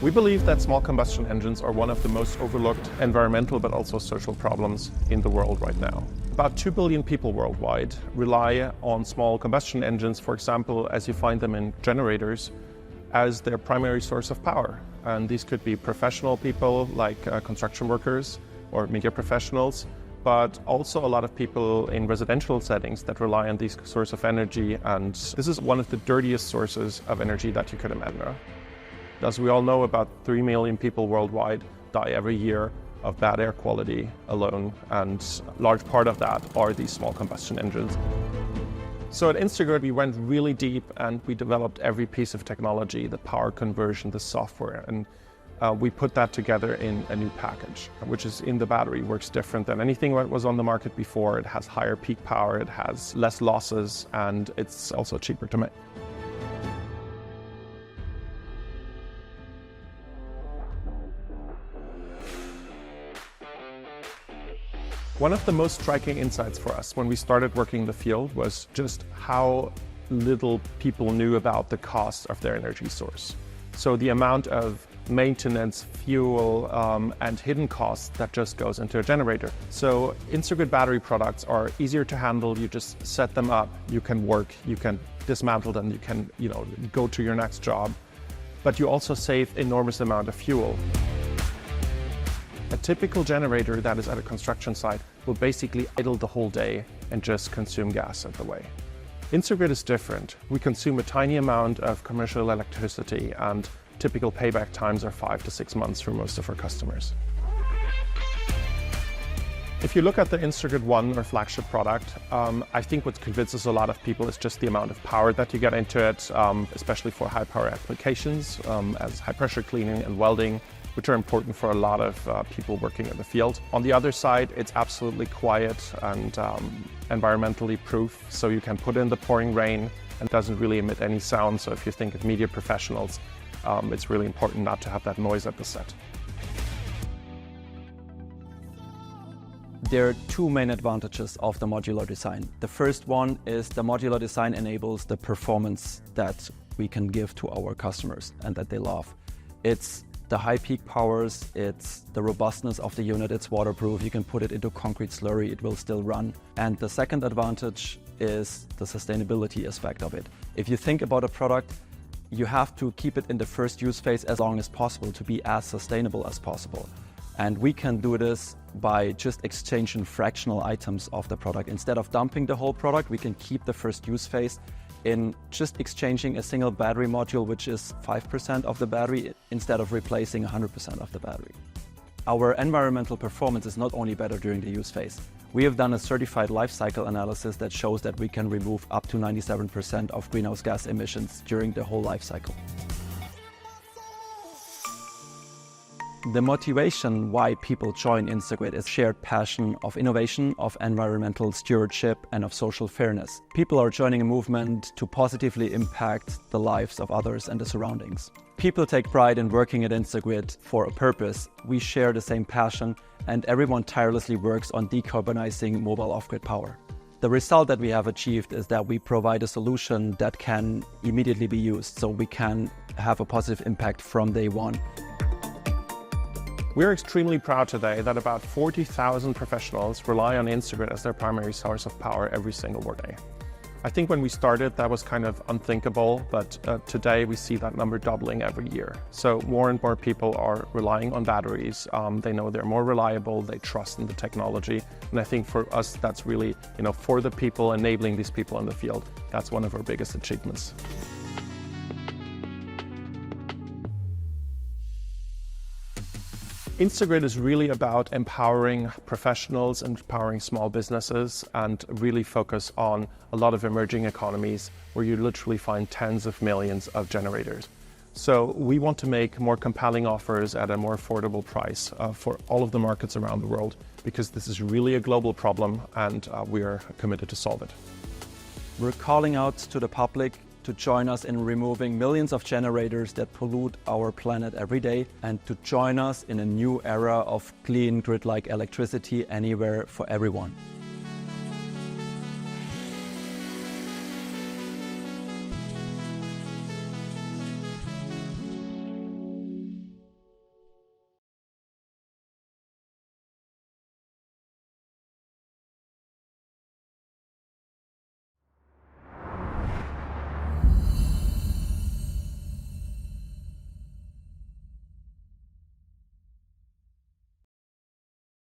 We believe that small combustion engines are one of the most overlooked environmental but also social problems in the world right now. About 2 billion people worldwide rely on small combustion engines, for example, as you find them in generators, as their primary source of power. And these could be professional people like construction workers or media professionals, but also a lot of people in residential settings that rely on these sources of energy. And this is one of the dirtiest sources of energy that you could imagine. As we all know, about 3 million people worldwide die every year of bad air quality alone, and a large part of that are these small combustion engines. So at Instagrid, we went really deep and we developed every piece of technology, the power conversion, the software, and we put that together in a new package, which is in the battery, works different than anything that was on the market before. It has higher peak power, it has less losses, and it's also cheaper to make. One of the most striking insights for us when we started working in the field was just how little people knew about the cost of their energy source. So the amount of maintenance, fuel, and hidden costs that just goes into a generator. So Instagrid battery products are easier to handle. You just set them up, you can work, you can dismantle them, you can go to your next job. But you also save enormous amount of fuel. A typical generator that is at a construction site will basically idle the whole day and just consume gas at the way. Instagrid is different. We consume a tiny amount of commercial electricity, and typical payback times are 5 to 6 months for most of our customers. If you look at the Instagrid One, or flagship product, I think what convinces a lot of people is just the amount of power that you get into it, especially for high power applications, as high pressure cleaning and welding, which are important for a lot of people working in the field. On the other side, it's absolutely quiet and environmentally proof, so you can put in the pouring rain and it doesn't really emit any sound. So if you think of media professionals, it's really important not to have that noise at the set. There are two main advantages of the modular design. The first one is the modular design enables the performance that we can give to our customers and that they love. It's the high peak powers, it's the robustness of the unit, it's waterproof, you can put it into concrete slurry, it will still run. And the second advantage is the sustainability aspect of it. If you think about a product, you have to keep it in the first use phase as long as possible to be as sustainable as possible. And we can do this by just exchanging fractional items of the product. Instead of dumping the whole product, we can keep the first use phase in just exchanging a single battery module, which is 5% of the battery, instead of replacing 100% of the battery. Our environmental performance is not only better during the use phase. We have done a certified life cycle analysis that shows that we can remove up to 97% of greenhouse gas emissions during the whole life cycle. The motivation why people join Instagrid is shared passion of innovation, of environmental stewardship, and of social fairness. People are joining a movement to positively impact the lives of others and the surroundings. People take pride in working at Instagrid for a purpose. We share the same passion, and everyone tirelessly works on decarbonizing mobile off-grid power. The result that we have achieved is that we provide a solution that can immediately be used, so we can have a positive impact from day one. We're extremely proud today that about 40,000 professionals rely on Instagrid as their primary source of power every single workday. I think when we started, that was kind of unthinkable, but today we see that number doubling every year. So more and more people are relying on batteries. They know they're more reliable, they trust in the technology. And I think for us, that's really, for the people, enabling these people in the field, that's one of our biggest achievements. Instagrid is really about empowering professionals and empowering small businesses, and really focus on a lot of emerging economies where you literally find tens of millions of generators. So we want to make more compelling offers at a more affordable price for all of the markets around the world, because this is really a global problem and we are committed to solve it. We're calling out to the public to join us in removing millions of generators that pollute our planet every day, and to join us in a new era of clean grid-like electricity anywhere for everyone.